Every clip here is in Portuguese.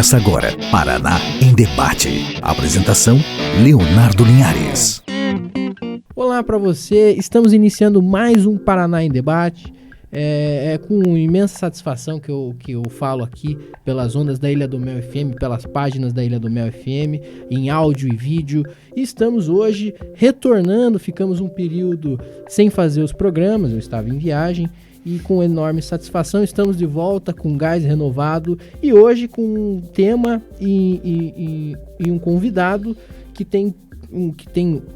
Começa agora, Paraná em Debate. Apresentação, Leonardo Linhares. Olá para você, estamos iniciando mais um Paraná em Debate. É com imensa satisfação que eu falo aqui pelas ondas da Ilha do Mel FM, pelas páginas da Ilha do Mel FM, em áudio e vídeo. E estamos hoje retornando, ficamos um período sem fazer os programas, eu estava em viagem. E com enorme satisfação estamos de volta com gás renovado e hoje com um tema e um convidado que tem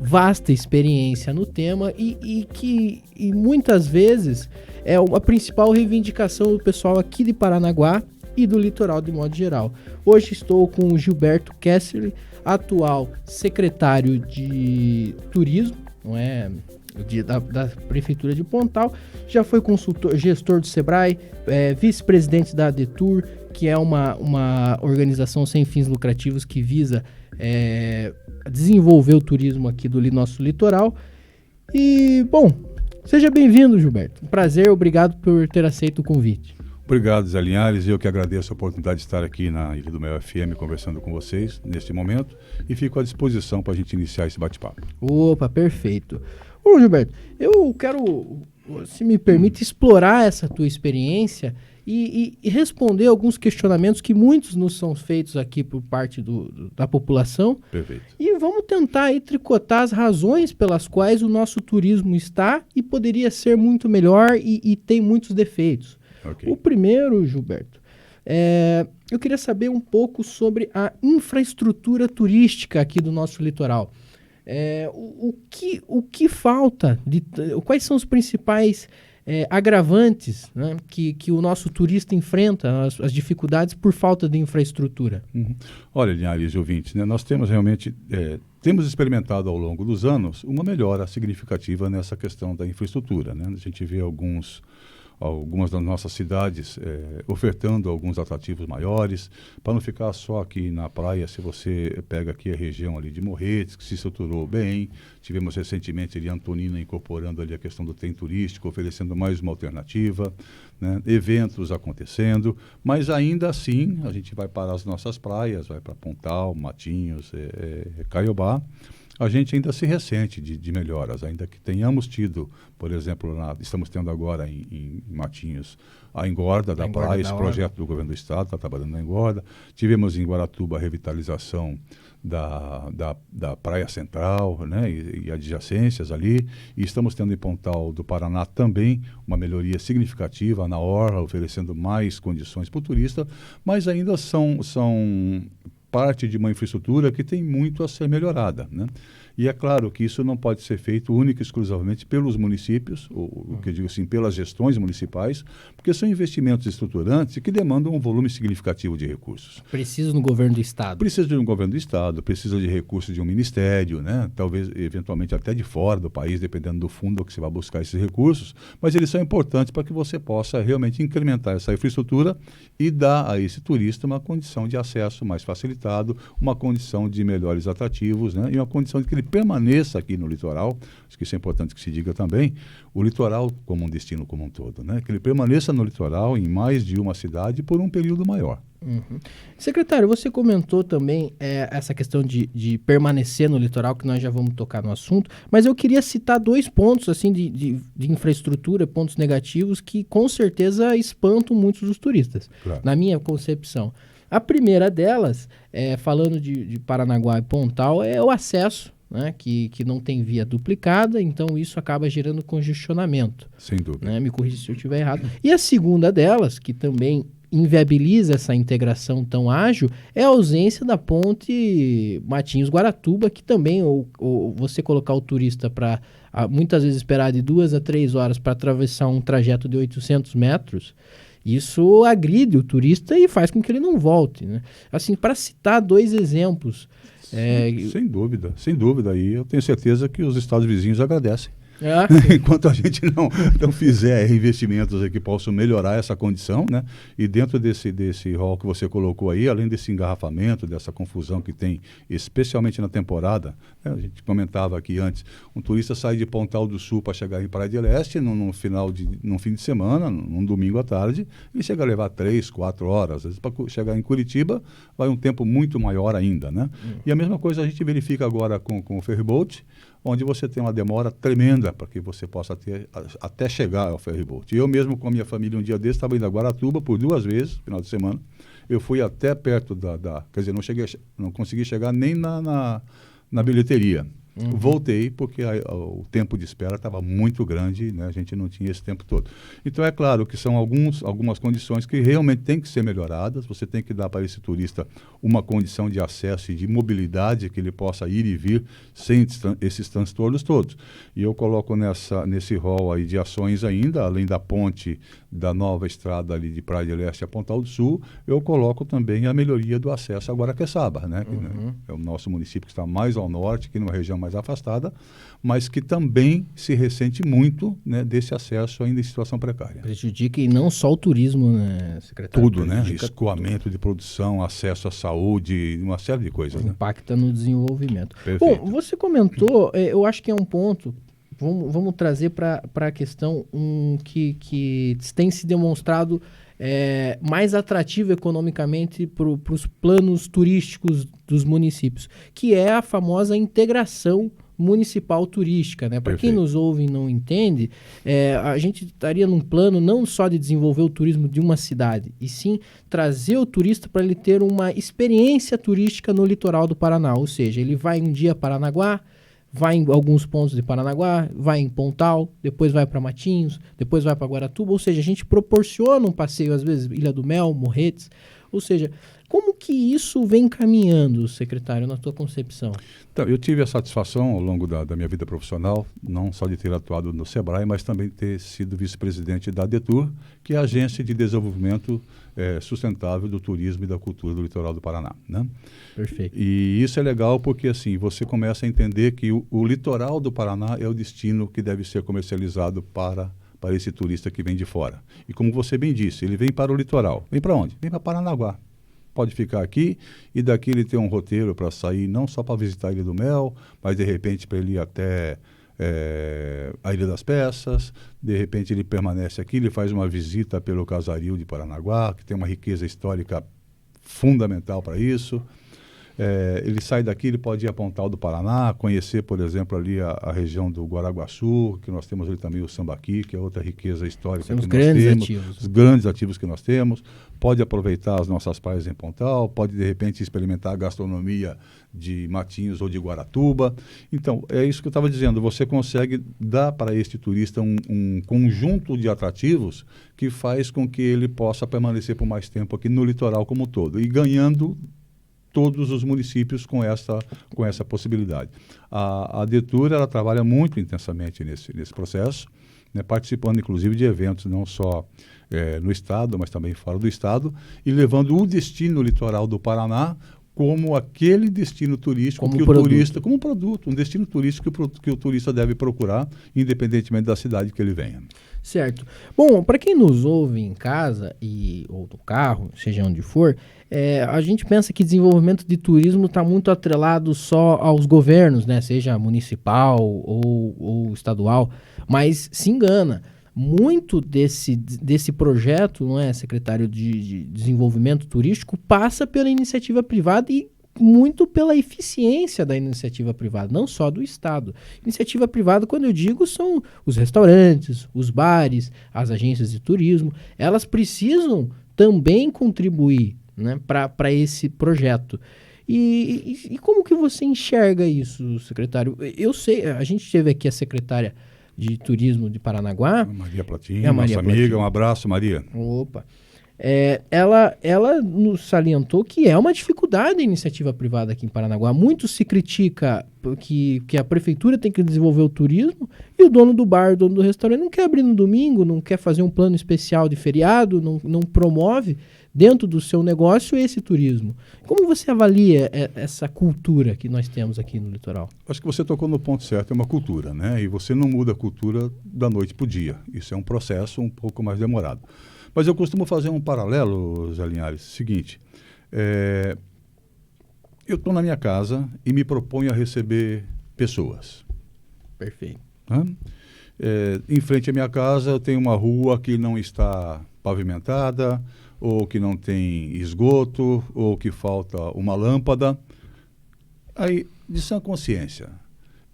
vasta experiência no tema e que muitas vezes é a principal reivindicação do pessoal aqui de Paranaguá e do litoral de modo geral. Hoje estou com o Gilberto Kessler, atual secretário de Turismo, não é? Da Prefeitura de Pontal, já foi gestor do Sebrae, vice-presidente da ADETUR, que é uma organização sem fins lucrativos que visa desenvolver o turismo aqui do nosso litoral. E, bom, seja bem-vindo, Gilberto. Um prazer, obrigado por ter aceito o convite. Obrigado, Zé Linhares. Eu que agradeço a oportunidade de estar aqui na Ilha do Mel FM conversando com vocês neste momento e fico à disposição para a gente iniciar esse bate-papo. Opa, perfeito. Ô, Gilberto, eu quero, se me permite, explorar essa tua experiência e responder alguns questionamentos que muitos nos são feitos aqui por parte da população. Perfeito. E vamos tentar aí tricotar as razões pelas quais o nosso turismo está e poderia ser muito melhor e tem muitos defeitos. Okay. O primeiro, Gilberto, eu queria saber um pouco sobre a infraestrutura turística aqui do nosso litoral. O que falta? Quais são os principais agravantes, né, que o nosso turista enfrenta, as dificuldades por falta de infraestrutura? Uhum. Olha, Linhares e ouvintes, né, nós temos realmente temos experimentado ao longo dos anos uma melhora significativa nessa questão da infraestrutura. Né? A gente vê algumas das nossas cidades ofertando alguns atrativos maiores, para não ficar só aqui na praia. Se você pega aqui a região ali de Morretes, que se estruturou bem, tivemos recentemente ali Antonina incorporando ali a questão do trem turístico, oferecendo mais uma alternativa, né? Eventos acontecendo, mas ainda assim a gente vai para as nossas praias, vai para Pontal, Matinhos, Caiobá. A gente ainda se ressente de melhoras, ainda que tenhamos tido, por exemplo, estamos tendo agora em Matinhos a engorda da praia, esse projeto do governo do estado está trabalhando na engorda. Tivemos em Guaratuba a revitalização da Praia Central, né, e adjacências ali, e estamos tendo em Pontal do Paraná também uma melhoria significativa na orla, oferecendo mais condições para o turista, mas ainda são parte de uma infraestrutura que tem muito a ser melhorada, né? E é claro que isso não pode ser feito única e exclusivamente pelos municípios, ou que eu digo assim, pelas gestões municipais, porque são investimentos estruturantes que demandam um volume significativo de recursos. Precisa no governo do estado. Precisa de um governo do estado, precisa de recursos de um ministério, né? Talvez eventualmente até de fora do país, dependendo do fundo que você vai buscar esses recursos, mas eles são importantes para que você possa realmente incrementar essa infraestrutura e dar a esse turista uma condição de acesso mais facilitado, uma condição de melhores atrativos, né? E uma condição de que ele permaneça aqui no litoral. Acho que isso é importante que se diga também, o litoral como um destino como um todo, né? Que ele permaneça no litoral em mais de uma cidade por um período maior. Uhum. Secretário, você comentou também essa questão de permanecer no litoral, que nós já vamos tocar no assunto, mas eu queria citar dois pontos assim, de infraestrutura, pontos negativos, que com certeza espantam muitos dos turistas, claro, na minha concepção. A primeira delas, falando de Paranaguá e Pontal, é o acesso, né, que não tem via duplicada, então isso acaba gerando congestionamento. Sem dúvida. Né? Me corrija se eu estiver errado. E a segunda delas, que também inviabiliza essa integração tão ágil, é a ausência da ponte Matinhos-Guaratuba, que também, ou você colocar o turista para muitas vezes esperar de 2 a 3 horas para atravessar um trajeto de 800 metros, isso agride o turista e faz com que ele não volte, né? Assim, para citar dois exemplos. Sem dúvida. E eu tenho certeza que os estados vizinhos agradecem. Enquanto a gente não fizer investimentos aí que possam melhorar essa condição, né? E dentro desse rol que você colocou aí, além desse engarrafamento, dessa confusão que tem, especialmente na temporada, né? A gente comentava aqui antes, um turista sai de Pontal do Sul para chegar em Praia de Leste num fim de semana, num domingo à tarde, ele chega a levar 3, 4 horas. Às vezes, para chegar em Curitiba, vai um tempo muito maior ainda, né? E a mesma coisa a gente verifica agora com o ferryboat, onde você tem uma demora tremenda para que você possa ter até chegar ao ferryboat. Eu mesmo com a minha família um dia desse estava indo a Guaratuba por 2 vezes, final de semana. Eu fui até perto quer dizer, não consegui chegar nem na bilheteria. Voltei porque o tempo de espera estava muito grande, né? A gente não tinha esse tempo todo. Então, é claro que são algumas condições que realmente têm que ser melhoradas. Você tem que dar para esse turista uma condição de acesso e de mobilidade que ele possa ir e vir sem esses transtornos todos. E eu coloco nesse rol aí de ações ainda, além da ponte da nova estrada ali de Praia de Leste a Pontal do Sul, eu coloco também a melhoria do acesso a Guaraqueçaba, né? Que, né, é o nosso município que está mais ao norte, que numa região mais afastada, mas que também se ressente muito, né, desse acesso ainda em situação precária. Prejudica, e não só o turismo, né, secretário? Tudo, né? Escoamento de produção, acesso à saúde, uma série de coisas. Impacta, né, no desenvolvimento. Perfeito. Bom, você comentou, eu acho que é um ponto, vamos trazer para a questão que tem se demonstrado mais atrativo economicamente para os planos turísticos dos municípios, que é a famosa integração municipal turística, né? Para quem nos ouve e não entende, a gente estaria num plano não só de desenvolver o turismo de uma cidade, e sim trazer o turista para ele ter uma experiência turística no litoral do Paraná, ou seja, ele vai um dia a Paranaguá, vai em alguns pontos de Paranaguá, vai em Pontal, depois vai para Matinhos, depois vai para Guaratuba, ou seja, a gente proporciona um passeio, às vezes, Ilha do Mel, Morretes, ou seja, como que isso vem caminhando, secretário, na tua concepção? Então, eu tive a satisfação ao longo da minha vida profissional, não só de ter atuado no SEBRAE, mas também ter sido vice-presidente da ADETUR, que é a Agência de Desenvolvimento Sustentável do Turismo e da Cultura do Litoral do Paraná, né? Perfeito. E isso é legal porque, assim, você começa a entender que o litoral do Paraná é o destino que deve ser comercializado para esse turista que vem de fora. E como você bem disse, ele vem para o litoral. Vem para onde? Vem para Paranaguá. Pode ficar aqui e daqui ele tem um roteiro para sair, não só para visitar a Ilha do Mel, mas de repente para ele ir até a Ilha das Peças, de repente ele permanece aqui, ele faz uma visita pelo Casario de Paranaguá, que tem uma riqueza histórica fundamental para isso. Ele sai daqui, ele pode ir a Pontal do Paraná, conhecer, por exemplo, ali a região do Guaraguaçu, que nós temos ali também o Sambaqui, que é outra riqueza histórica que nós temos. Os grandes ativos que nós temos. Pode aproveitar as nossas praias em Pontal, pode, de repente, experimentar a gastronomia de Matinhos ou de Guaratuba. Então, é isso que eu estava dizendo, você consegue dar para este turista um conjunto de atrativos que faz com que ele possa permanecer por mais tempo aqui no litoral como um todo, e ganhando todos os municípios com essa possibilidade. A ADETUR, ela trabalha muito intensamente nesse processo, né, participando inclusive de eventos não só no estado, mas também fora do estado, e levando o destino litoral do Paraná como aquele destino turístico como um produto, um destino turístico que o turista deve procurar, independentemente da cidade que ele venha. Certo. Bom, para quem nos ouve em casa ou no carro, seja onde for, a gente pensa que desenvolvimento de turismo está muito atrelado só aos governos, né? Seja municipal ou estadual, mas se engana. Muito desse projeto, não é, secretário de Desenvolvimento Turístico, passa pela iniciativa privada e muito pela eficiência da iniciativa privada, não só do Estado. Iniciativa privada, quando eu digo, são os restaurantes, os bares, as agências de turismo. Elas precisam também contribuir, né, para esse projeto. E como que você enxerga isso, secretário? Eu sei, a gente teve aqui a secretária de Turismo de Paranaguá. Maria Platinha, nossa amiga, um abraço, Maria. Opa. Ela nos salientou que é uma dificuldade a iniciativa privada aqui em Paranaguá. Muito se critica que a prefeitura tem que desenvolver o turismo e o dono do bar, o dono do restaurante não quer abrir no domingo, não quer fazer um plano especial de feriado, não promove dentro do seu negócio esse turismo. Como você avalia essa cultura que nós temos aqui no litoral? Acho que você tocou no ponto certo, é uma cultura, né? E você não muda a cultura da noite para o dia. Isso é um processo um pouco mais demorado. Mas eu costumo fazer um paralelo, Zé Linhares, seguinte, eu estou na minha casa e me proponho a receber pessoas. Perfeito. Né? Em frente à minha casa eu tenho uma rua que não está pavimentada, ou que não tem esgoto, ou que falta uma lâmpada. Aí, de sã consciência,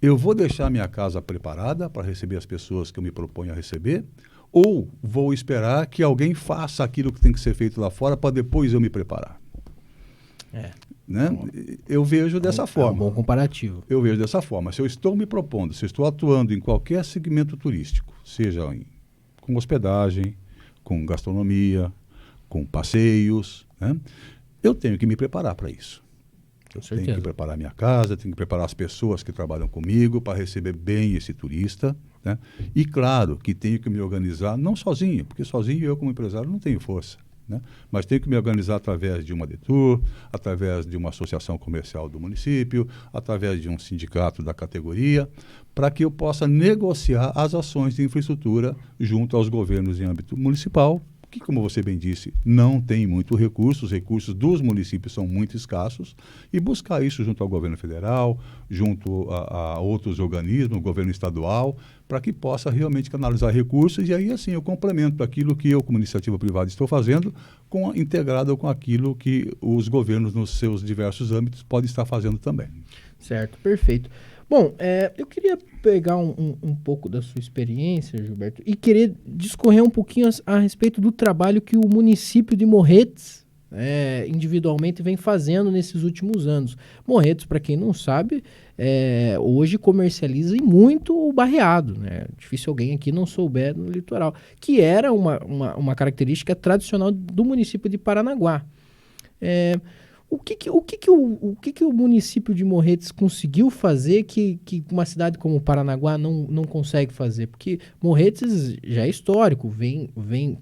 eu vou deixar minha casa preparada para receber as pessoas que eu me proponho a receber, ou vou esperar que alguém faça aquilo que tem que ser feito lá fora para depois eu me preparar? Né? Eu vejo dessa forma. É um bom comparativo. Eu vejo dessa forma. Se eu estou me propondo, se eu estou atuando em qualquer segmento turístico, seja com hospedagem, com gastronomia, com passeios, né? Eu tenho que me preparar para isso. Eu tenho que preparar minha casa, tenho que preparar as pessoas que trabalham comigo para receber bem esse turista, né? E claro que tenho que me organizar, não sozinho, porque sozinho eu como empresário não tenho força, né? Mas tenho que me organizar através de uma Detur, através de uma associação comercial do município, através de um sindicato da categoria, para que eu possa negociar as ações de infraestrutura junto aos governos em âmbito municipal, que, como você bem disse, não tem muito recurso, os recursos dos municípios são muito escassos, e buscar isso junto ao governo federal, junto a outros organismos, governo estadual, para que possa realmente canalizar recursos, e aí assim eu complemento aquilo que eu, como iniciativa privada, estou fazendo, integrado com aquilo que os governos nos seus diversos âmbitos podem estar fazendo também. Certo, perfeito. Bom, eu queria pegar um pouco da sua experiência, Gilberto, e querer discorrer um pouquinho a respeito do trabalho que o município de Morretes individualmente vem fazendo nesses últimos anos. Morretes, para quem não sabe, hoje comercializa muito o barreado, né? Difícil alguém aqui não souber no litoral, que era uma característica tradicional do município de Paranaguá. O que o município de Morretes conseguiu fazer que uma cidade como Paranaguá não consegue fazer? Porque Morretes já é histórico, vem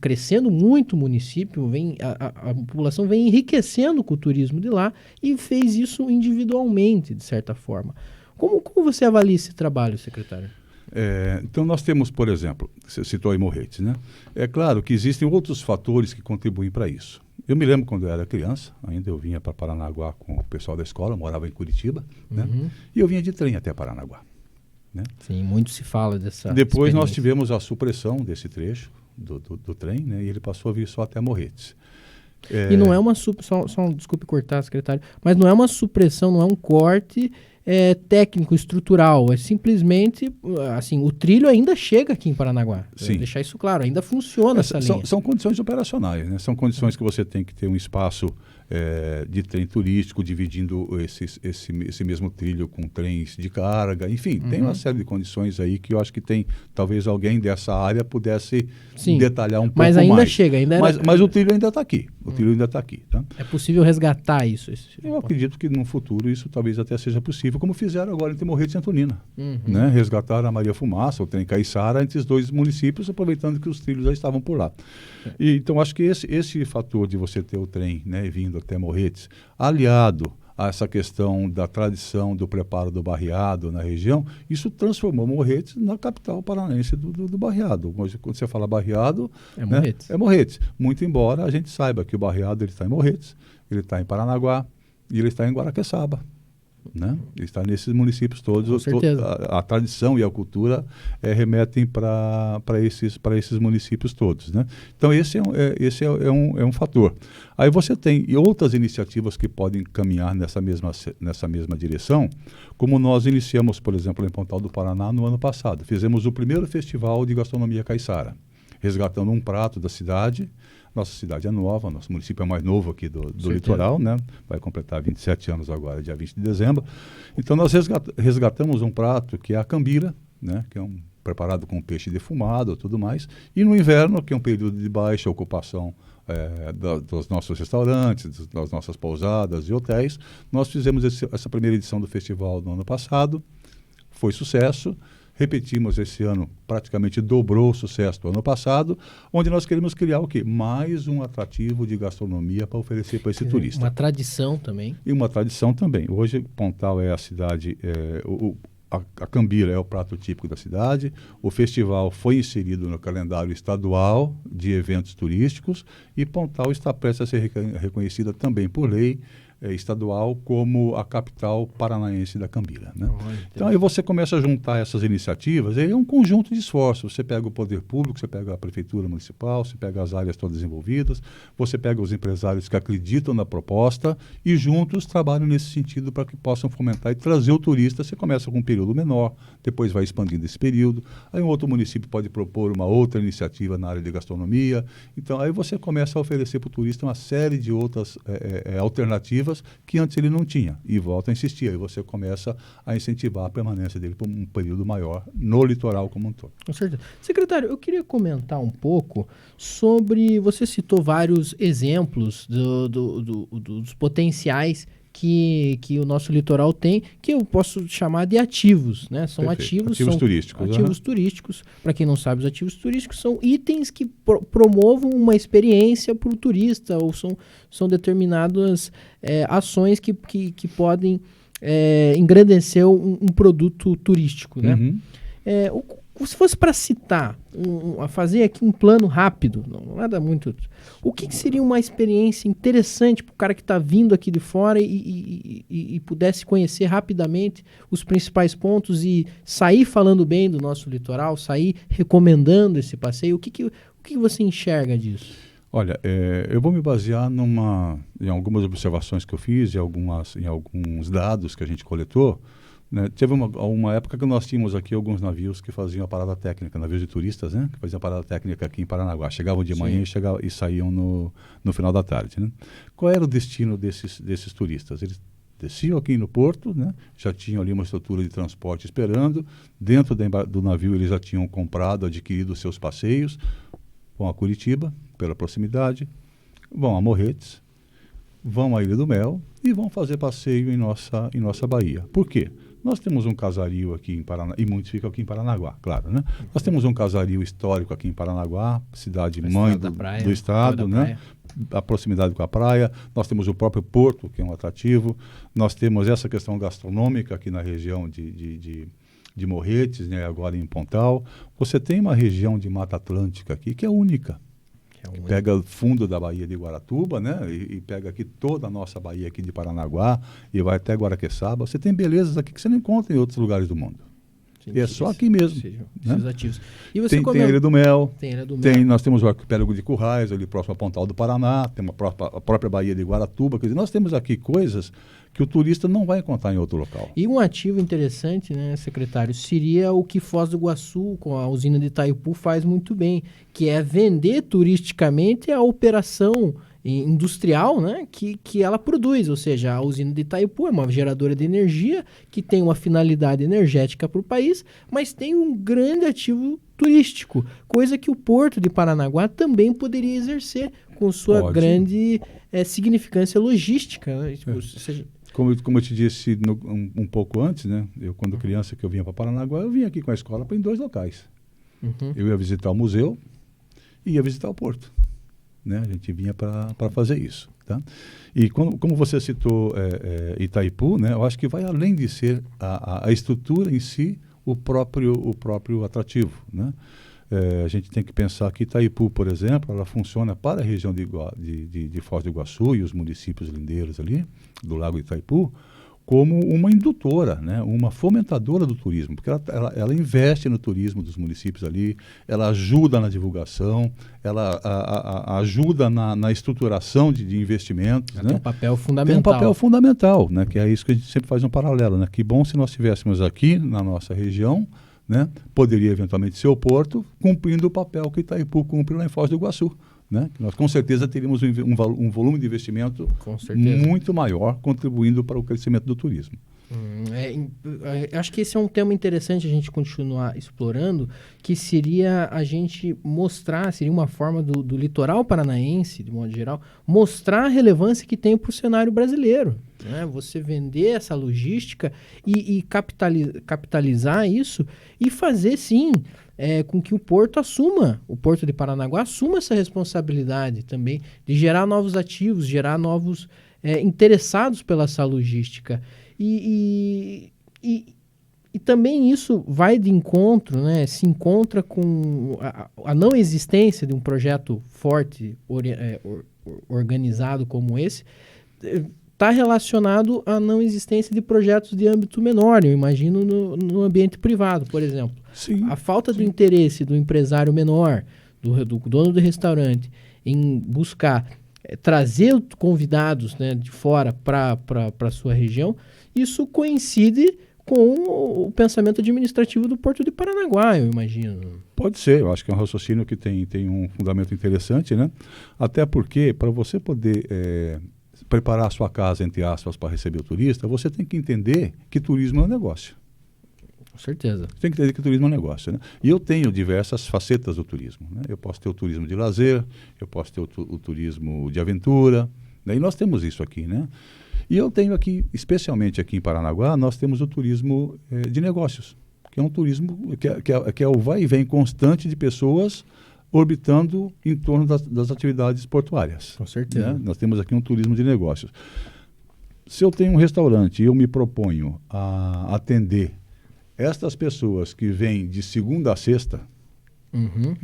crescendo muito o município, a população vem enriquecendo com o turismo de lá e fez isso individualmente, de certa forma. Como você avalia esse trabalho, secretário? Então nós temos, por exemplo, você citou aí Morretes, né? É claro que existem outros fatores que contribuem para isso. Eu me lembro quando eu era criança, ainda eu vinha para Paranaguá com o pessoal da escola, eu morava em Curitiba, né? E eu vinha de trem até Paranaguá, né? Sim, muito se fala dessa Depois nós tivemos a supressão desse trecho do trem, né? E ele passou a vir só até Morretes. E não é uma desculpe cortar, secretário, mas não é uma supressão, não é um corte técnico, estrutural, é simplesmente, assim, o trilho ainda chega aqui em Paranaguá. Sim. Deixar isso claro, ainda funciona essa linha. São condições operacionais, né? São condições que você tem que ter um espaço de trem turístico, dividindo esse mesmo trilho com trens de carga, enfim, tem uma série de condições aí que eu acho que talvez alguém dessa área pudesse detalhar um pouco mais. Mas ainda chega, mas o trilho ainda está aqui, tá? É possível resgatar isso? Eu acredito que no futuro isso talvez até seja possível, como fizeram agora entre Morretes e Antonina, né? Resgataram a Maria Fumaça, o trem Caiçara, entre os dois municípios, aproveitando que os trilhos já estavam por lá. Então acho que esse fator de você ter o trem, né, vindo até Morretes, aliado a essa questão da tradição do preparo do barreado na região, isso transformou Morretes na capital paranaense do barreado. Quando você fala barreado, Morretes. É Morretes. Muito embora a gente saiba que o barreado está em Morretes, ele está em Paranaguá e ele está em Guaraqueçaba, né? Ele está nesses municípios todos. Com certeza. A tradição e a cultura remetem para esses municípios todos, né? Então esse é um fator. Aí você tem outras iniciativas que podem caminhar nessa mesma direção, como nós iniciamos, por exemplo, em Pontal do Paraná no ano passado. Fizemos o primeiro festival de gastronomia caiçara, resgatando um prato da cidade. Nossa cidade é nova, nosso município é mais novo aqui do litoral, né? Vai completar 27 anos agora, dia 20 de dezembro. Então nós resgatamos um prato que é a cambira, né? Que é preparado com peixe defumado e tudo mais. E no inverno, que é um período de baixa ocupação dos nossos restaurantes, das nossas pousadas e hotéis, nós fizemos essa primeira edição do festival no ano passado. Foi sucesso. Repetimos esse ano, praticamente dobrou o sucesso do ano passado, onde nós queremos criar o quê? Mais um atrativo de gastronomia para oferecer para esse turista. Uma tradição também. E uma tradição também. Hoje, Pontal é a cidade, a cambira é o prato típico da cidade. O festival foi inserido no calendário estadual de eventos turísticos e Pontal está prestes a ser reconhecida também por lei estadual como a capital paranaense da cambira, né? Então aí você começa a juntar essas iniciativas, aí é um conjunto de esforços. Você pega o poder público, você pega a prefeitura municipal, você pega as áreas todas envolvidas, você pega os empresários que acreditam na proposta e juntos trabalham nesse sentido para que possam fomentar e trazer o turista. Você começa com um período menor, depois vai expandindo esse período, aí um outro município pode propor uma outra iniciativa na área de gastronomia. Então aí você começa a oferecer para o turista uma série de outras alternativas que antes ele não tinha, e volta a insistir, aí você começa a incentivar a permanência dele por um período maior no litoral como um todo. Com certeza. Secretário, eu queria comentar um pouco sobre, você citou vários exemplos dos potenciais que o nosso litoral tem, que eu posso chamar de ativos, né? São ativos turísticos. Ativos turísticos. Para quem não sabe, os ativos turísticos são itens que promovam uma experiência para o turista, ou são determinadas ações que podem engrandecer um produto turístico, né? Uhum. Se fosse para citar, fazer aqui um plano rápido, nada muito... O que seria uma experiência interessante para o cara que está vindo aqui de fora e pudesse conhecer rapidamente os principais pontos e sair falando bem do nosso litoral, sair recomendando esse passeio? O que você enxerga disso? Olha, eu vou me basear em algumas observações que eu fiz, em alguns dados que a gente coletou. Né? Teve uma época que nós tínhamos aqui alguns navios que faziam a parada técnica, navios de turistas, né? Que faziam a parada técnica aqui em Paranaguá. Chegavam de manhã e saíam no final da tarde. Né? Qual era o destino desses turistas? Eles desciam aqui no porto, né? Já tinham ali uma estrutura de transporte esperando. Dentro do navio eles já tinham comprado, adquirido os seus passeios. Vão a Curitiba, pela proximidade, vão a Morretes, vão à Ilha do Mel e vão fazer passeio em nossa Bahia. Por quê? Nós temos um casario aqui em Paranaguá, e muitos ficam aqui em Paranaguá, claro, né? Nós temos um casario histórico aqui em Paranaguá, cidade-mãe do estado, né? A proximidade com a praia. Nós temos o próprio porto, que é um atrativo. Nós temos essa questão gastronômica aqui na região de Morretes, né? Agora em Pontal. Você tem uma região de Mata Atlântica aqui que é única. Pega o fundo da Baía de Guaratuba, né? E pega aqui toda a nossa Baía aqui de Paranaguá e vai até Guaraqueçaba. Você tem belezas aqui que você não encontra em outros lugares do mundo. E é só aqui mesmo. Esses ativos. E você tem a Ilha do Mel. Nós temos o arquipélago de Currais, ali próximo a Pontal do Paraná. Tem a própria Baía de Guaratuba. Quer dizer, nós temos aqui coisas que o turista não vai encontrar em outro local. E um ativo interessante, né, secretário, seria o que Foz do Iguaçu, com a usina de Itaipu, faz muito bem, que é vender turisticamente a operação industrial, né, que ela produz. Ou seja, a usina de Itaipu é uma geradora de energia que tem uma finalidade energética para o país, mas tem um grande ativo turístico, coisa que o Porto de Paranaguá também poderia exercer com sua grande significância logística, né? Como eu te disse um pouco antes, né? Eu, quando criança que eu vinha para Paranaguá, eu vinha aqui com a escola para em 2 locais. Uhum. Eu ia visitar o museu e ia visitar o porto. Né? A gente vinha para fazer isso. Tá? E como você citou Itaipu, né? Eu acho que vai além de ser a estrutura em si, o próprio atrativo. Né? A gente tem que pensar que Itaipu, por exemplo, ela funciona para a região de Foz do Iguaçu e os municípios lindeiros ali, do Lago de Itaipu, como uma indutora, né? Uma fomentadora do turismo, porque ela investe no turismo dos municípios ali, ela ajuda na divulgação, ela ajuda na estruturação de investimentos. Né? Tem um papel fundamental. Tem um papel fundamental, né? Que é isso que a gente sempre faz um paralelo. Né? Que bom se nós tivéssemos aqui na nossa região, né? Poderia eventualmente ser o porto, cumprindo o papel que Itaipu cumpre lá em Foz do Iguaçu. Né? Nós com certeza teríamos um volume de investimento muito maior, contribuindo para o crescimento do turismo. Acho que esse é um tema interessante a gente continuar explorando, que seria a gente mostrar, seria uma forma do litoral paranaense, de modo geral, mostrar a relevância que tem para o cenário brasileiro. Né? Você vender essa logística e capitalizar isso e fazer, sim, com que o Porto de Paranaguá assuma essa responsabilidade também de gerar novos ativos, gerar novos interessados pela essa logística. E também isso vai de encontro, né, se encontra com a não existência de um projeto forte, organizado como esse, está relacionado à não existência de projetos de âmbito menor, eu imagino, no ambiente privado, por exemplo. Sim, A falta de interesse do empresário menor, do dono do restaurante, em buscar trazer convidados, né, de fora para a sua região, isso coincide com o pensamento administrativo do Porto de Paranaguá, eu imagino. pode ser, eu acho que é um raciocínio que tem um fundamento interessante, né? Até porque, para você poder preparar a sua casa, entre aspas, para receber o turista, você tem que entender que turismo é um negócio. Com certeza. Tem que entender que o turismo é um negócio, né? E eu tenho diversas facetas do turismo, né? Eu posso ter o turismo de lazer, eu posso ter o turismo de aventura, né? E nós temos isso aqui, né? E eu tenho aqui, especialmente aqui em Paranaguá, nós temos o turismo de negócios, que é um turismo que é o vai e vem constante de pessoas orbitando em torno das atividades portuárias. Com certeza. Né? Nós temos aqui um turismo de negócios. Se eu tenho um restaurante e eu me proponho a atender estas pessoas que vêm de segunda a sexta,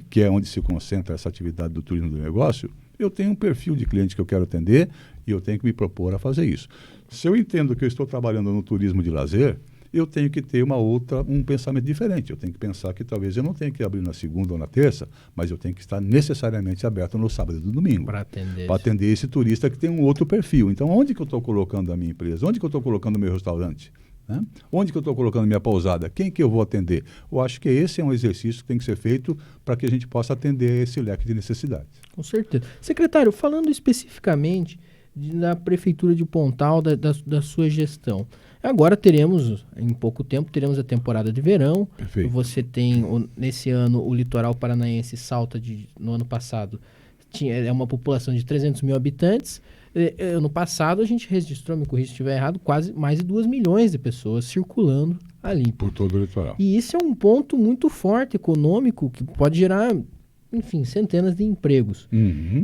que é onde se concentra essa atividade do turismo do negócio, eu tenho um perfil de cliente que eu quero atender e eu tenho que me propor a fazer isso. Se eu entendo que eu estou trabalhando no turismo de lazer, eu tenho que ter um pensamento diferente. Eu tenho que pensar que talvez eu não tenha que abrir na segunda ou na terça, mas eu tenho que estar necessariamente aberto no sábado e no domingo. Para atender esse turista que tem um outro perfil. Então, onde que eu estou colocando a minha empresa? Onde que eu estou colocando o meu restaurante? Né? Onde que eu estou colocando a minha pousada? Quem que eu vou atender? Eu acho que esse é um exercício que tem que ser feito para que a gente possa atender esse leque de necessidades. Com certeza. Secretário, falando especificamente da Prefeitura de Pontal, da sua gestão, agora em pouco tempo, teremos a temporada de verão. Perfeito. Você tem, nesse ano, o litoral paranaense salta no ano passado, é uma população de 300 mil habitantes. Ano passado a gente registrou, me corrija se estiver errado, quase mais de 2 milhões de pessoas circulando ali. Por todo o litoral. E isso é um ponto muito forte econômico que pode gerar, enfim, centenas de empregos.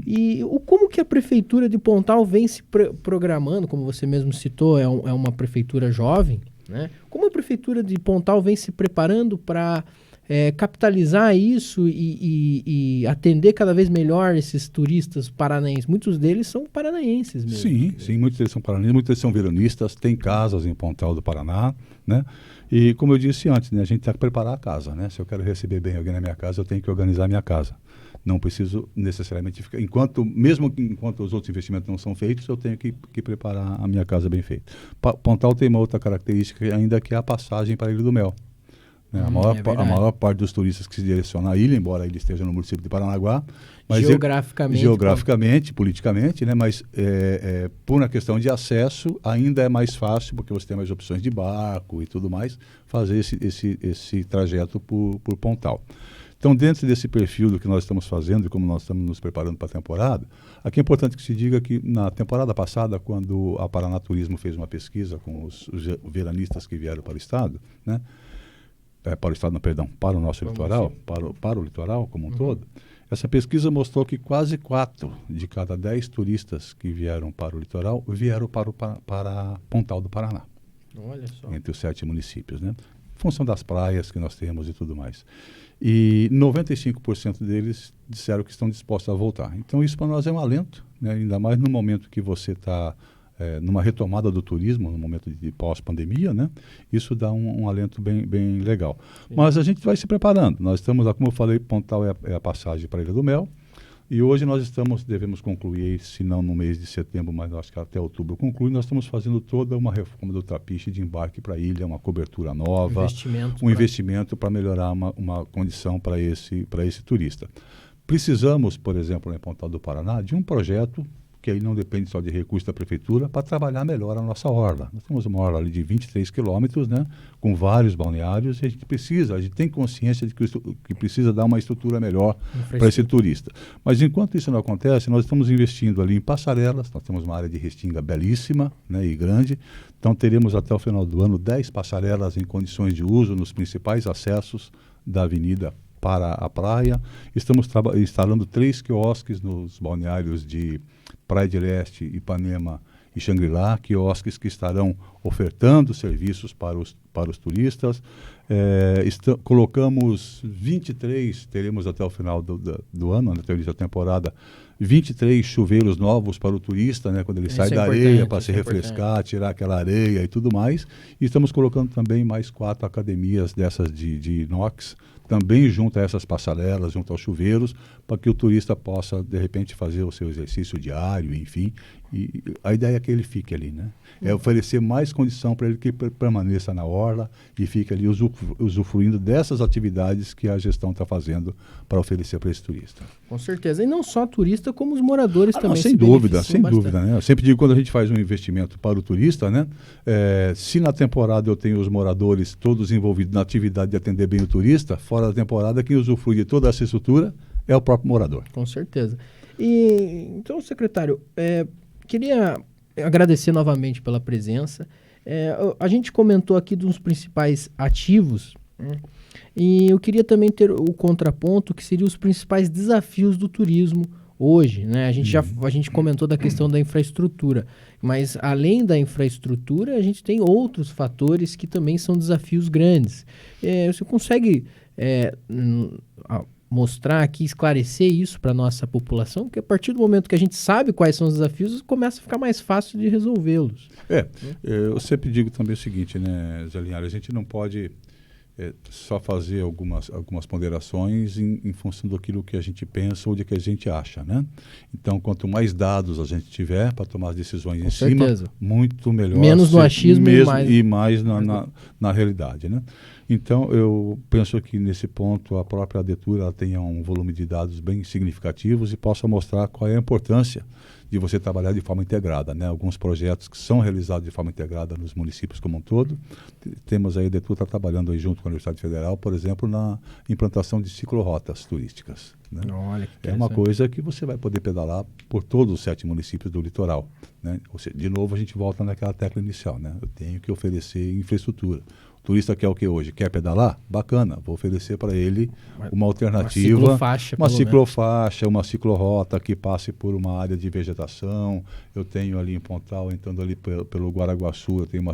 E como que a Prefeitura de Pontal vem se programando, como você mesmo citou, é uma prefeitura jovem, né? Como a Prefeitura de Pontal vem se preparando para capitalizar isso e atender cada vez melhor esses turistas paranaenses? Muitos deles são paranaenses mesmo. Sim, muitos deles são paranaenses, muitos deles são veranistas, têm casas em Pontal do Paraná, né? E como eu disse antes, né, a gente tem que preparar a casa, né? Se eu quero receber bem alguém na minha casa, eu tenho que organizar a minha casa. Não preciso necessariamente ficar... Mesmo enquanto os outros investimentos não são feitos, eu tenho que preparar a minha casa bem feita. Pontal tem uma outra característica ainda, que é a passagem para a Ilha do Mel. Né? A maior parte dos turistas que se direcionam à ilha, embora ele esteja no município de Paranaguá, mas geograficamente, politicamente, né? Mas por uma questão de acesso, ainda é mais fácil, porque você tem mais opções de barco e tudo mais, fazer esse trajeto por Pontal. Então, dentro desse perfil do que nós estamos fazendo e como nós estamos nos preparando para a temporada, aqui é importante que se diga que na temporada passada, quando a Paraná Turismo fez uma pesquisa com os veranistas que vieram para o estado, né? Para o nosso litoral, para o litoral como um todo, essa pesquisa mostrou que quase 4 de cada 10 turistas que vieram para o litoral vieram para Pontal do Paraná. Olha só. Entre os 7 municípios, né? Em função das praias que nós temos e tudo mais. E 95% deles disseram que estão dispostos a voltar. Então isso para nós é um alento, né? Ainda mais no momento que você está numa retomada do turismo, no momento de pós-pandemia, né? Isso dá um alento bem legal. Sim. Mas a gente vai se preparando. Nós estamos lá, como eu falei, Pontal é a passagem para a Ilha do Mel. E hoje nós devemos concluir, se não no mês de setembro, mas acho que até outubro conclui, nós estamos fazendo toda uma reforma do trapiche de embarque para a ilha, uma cobertura nova, investimento para melhorar uma condição para esse turista. Precisamos, por exemplo, em Pontal do Paraná, de um projeto que aí não depende só de recursos da prefeitura, para trabalhar melhor a nossa orla. Nós temos uma orla ali de 23 quilômetros, né, com vários balneários, e a gente tem consciência de que precisa dar uma estrutura melhor para esse turista. Mas enquanto isso não acontece, nós estamos investindo ali em passarelas, nós temos uma área de Restinga belíssima, né, e grande, então teremos até o final do ano 10 passarelas em condições de uso nos principais acessos da avenida para a praia. Estamos instalando 3 quiosques nos balneários de Praia de Leste, Ipanema e Xangri-Lá, quiosques que estarão ofertando serviços para os turistas. Colocamos 23, teremos até o final do ano, até o início da temporada, 23 chuveiros novos para o turista, né, quando ele sai da areia para se refrescar, tirar aquela areia e tudo mais. E estamos colocando também mais 4 academias dessas de inox, também junto a essas passarelas, junto aos chuveiros, para que o turista possa, de repente, fazer o seu exercício diário, enfim. E a ideia é que ele fique ali, né? É oferecer mais condição para ele que permaneça na orla e fique ali usufruindo dessas atividades que a gestão está fazendo para oferecer para esse turista. Com certeza. E não só turista, como os moradores também. Sem dúvida, né? Eu sempre digo, quando a gente faz um investimento para o turista, né? Se na temporada eu tenho os moradores todos envolvidos na atividade de atender bem o turista, fora da temporada, quem usufrui de toda essa estrutura é o próprio morador. Com certeza. E então, secretário, queria agradecer novamente pela presença. A gente comentou aqui dos principais ativos, né? E eu queria também ter o contraponto, que seriam os principais desafios do turismo hoje, né? A gente comentou da questão da infraestrutura, mas além da infraestrutura, a gente tem outros fatores que também são desafios grandes. Você consegue mostrar aqui, esclarecer isso para a nossa população? Porque a partir do momento que a gente sabe quais são os desafios, começa a ficar mais fácil de resolvê-los. Eu sempre digo também o seguinte, né, Zé Linhares, a gente não pode só fazer algumas ponderações em função daquilo que a gente pensa ou de que a gente acha, né? Então, quanto mais dados a gente tiver para tomar as decisões em cima, muito melhor. Menos no achismo e mais na realidade, né? Então, eu penso que nesse ponto a própria ADETUR ela tenha um volume de dados bem significativos e possa mostrar qual é a importância de você trabalhar de forma integrada, né? Alguns projetos que são realizados de forma integrada nos municípios como um todo. Temos aí, a ADETUR está trabalhando aí junto com a Universidade Federal, por exemplo, na implantação de ciclorotas turísticas, né? Olha, que é uma coisa que você vai poder pedalar por todos os 7 municípios do litoral, né? Ou seja, de novo a gente volta naquela tecla inicial, né? Eu tenho que oferecer infraestrutura. O turista quer o que hoje? Quer pedalar? Bacana, vou oferecer para ele uma alternativa, uma ciclofaixa, uma ciclorota que passe por uma área de vegetação. Eu tenho ali em Pontal, entrando ali pelo Guaraguaçu, eu tenho uma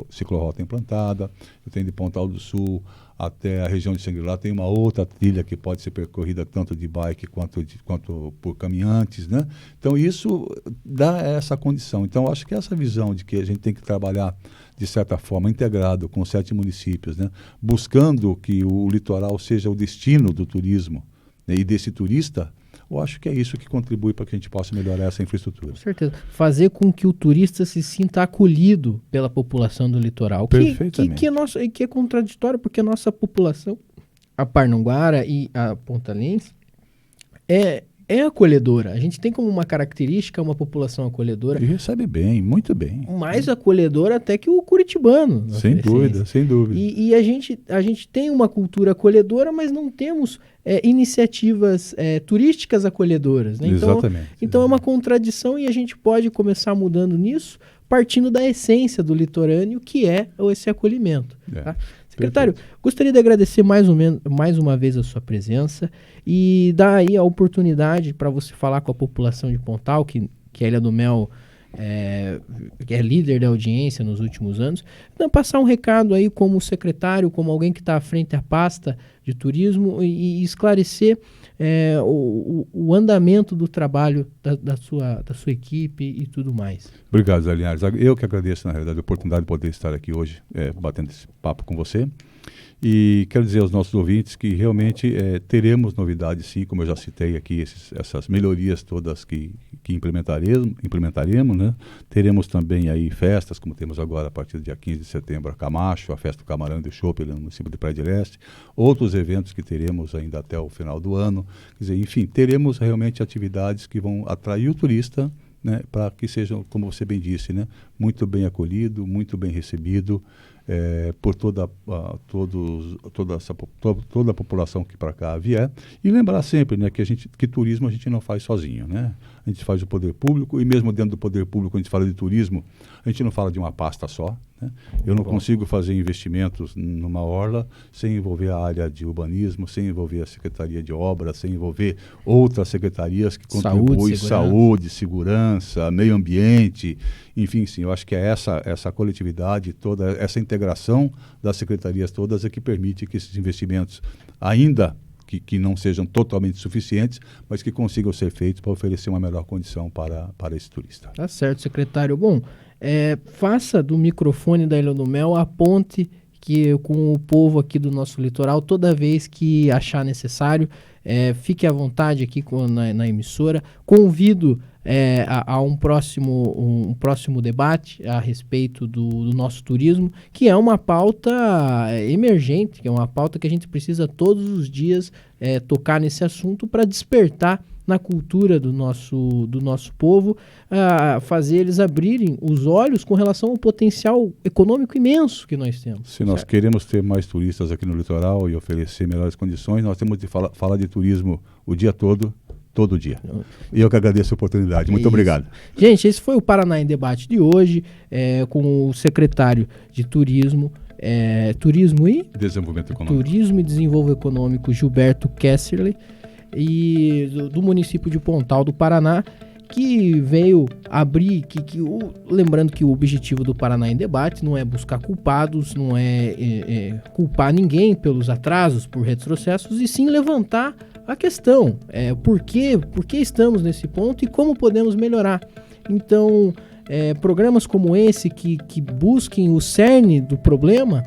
ciclorota implantada. Eu tenho de Pontal do Sul até a região de Xangri-Lá, tem uma outra trilha que pode ser percorrida tanto de bike quanto por caminhantes, né? Então isso dá essa condição. Então eu acho que essa visão de que a gente tem que trabalhar de certa forma integrado com 7 municípios, né? Buscando que o litoral seja o destino do turismo, né? E desse turista, eu acho que é isso que contribui para que a gente possa melhorar essa infraestrutura. Com certeza. Fazer com que o turista se sinta acolhido pela população do litoral. Perfeitamente. Que é contraditório, porque a nossa população, a Parnanguara e a Pontalense, é acolhedora. A gente tem como uma característica uma população acolhedora. E recebe bem, muito bem. Mais acolhedora até que o curitibano. Sem dúvida, sem dúvida. E a gente tem uma cultura acolhedora, mas não temos iniciativas turísticas acolhedoras, né? Exatamente. Então é uma contradição e a gente pode começar mudando nisso, partindo da essência do litorâneo, que é esse acolhimento. Tá? Secretário, gostaria de agradecer mais uma vez a sua presença e dar aí a oportunidade para você falar com a população de Pontal, que a Ilha do Mel que é líder da audiência nos últimos anos, então, passar um recado aí como secretário, como alguém que está à frente da pasta de turismo e esclarecer o andamento do trabalho da sua equipe e tudo mais. Obrigado, Zé Linhares. Eu que agradeço, na realidade, a oportunidade de poder estar aqui hoje, batendo esse papo com você. E quero dizer aos nossos ouvintes que realmente teremos novidades, sim, como eu já citei aqui, essas melhorias todas que implementaremos, né? Teremos também aí festas, como temos agora a partir do dia 15 de setembro, a Camacho, a Festa do Camarão e do Chopp, no município de Praia de Leste, outros eventos que teremos ainda até o final do ano. Quer dizer, enfim, teremos realmente atividades que vão atrair o turista né, para que seja, como você bem disse, né, muito bem acolhido, muito bem recebido por toda a população que para cá vier. E lembrar sempre, né, que turismo a gente não faz sozinho, né? A gente faz o poder público, e mesmo dentro do poder público, quando a gente fala de turismo, a gente não fala de uma pasta só, né? Eu não consigo fazer investimentos numa orla sem envolver a área de urbanismo, sem envolver a Secretaria de Obras, sem envolver outras secretarias que contribuem, saúde, segurança, meio ambiente, enfim, sim, eu acho que é essa coletividade, toda essa integração das secretarias todas é que permite que esses investimentos, ainda que não sejam totalmente suficientes, mas que consigam ser feitos para oferecer uma melhor condição para esse turista. Tá certo, secretário. Bom, faça do microfone da Ilha do Mel a ponte com o povo aqui do nosso litoral, toda vez que achar necessário. Fique à vontade aqui na emissora. Convido a um próximo debate a respeito do nosso turismo, que é uma pauta emergente, que é uma pauta que a gente precisa todos os dias tocar nesse assunto para despertar na cultura do nosso povo, fazer eles abrirem os olhos com relação ao potencial econômico imenso que nós temos. Se nós queremos ter mais turistas aqui no litoral e oferecer melhores condições, nós temos de falar de turismo o dia todo dia. E eu que agradeço a oportunidade. Muito obrigado. Gente, esse foi o Paraná em Debate de hoje, com o secretário de Turismo, Turismo e Desenvolvimento Econômico, Gilberto Kesserle, e do município de Pontal do Paraná, que veio abrir, lembrando que o objetivo do Paraná em Debate não é buscar culpados, não é culpar ninguém pelos atrasos, por retrocessos, e sim levantar a questão, por que estamos nesse ponto e como podemos melhorar. Então, programas como esse que busquem o cerne do problema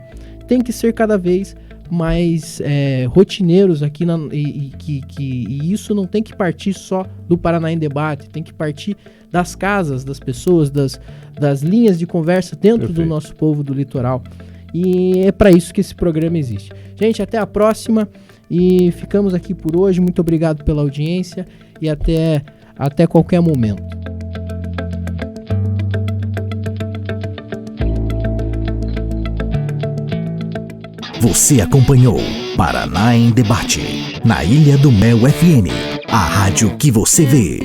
tem que ser cada vez mais rotineiros aqui, e isso não tem que partir só do Paraná em Debate, tem que partir das casas, das pessoas, das linhas de conversa dentro do nosso povo do litoral. E é para isso que esse programa existe. Gente, até a próxima, e ficamos aqui por hoje. Muito obrigado pela audiência e até qualquer momento. Você acompanhou Paraná em Debate, na Ilha do Mel FM, a rádio que você vê.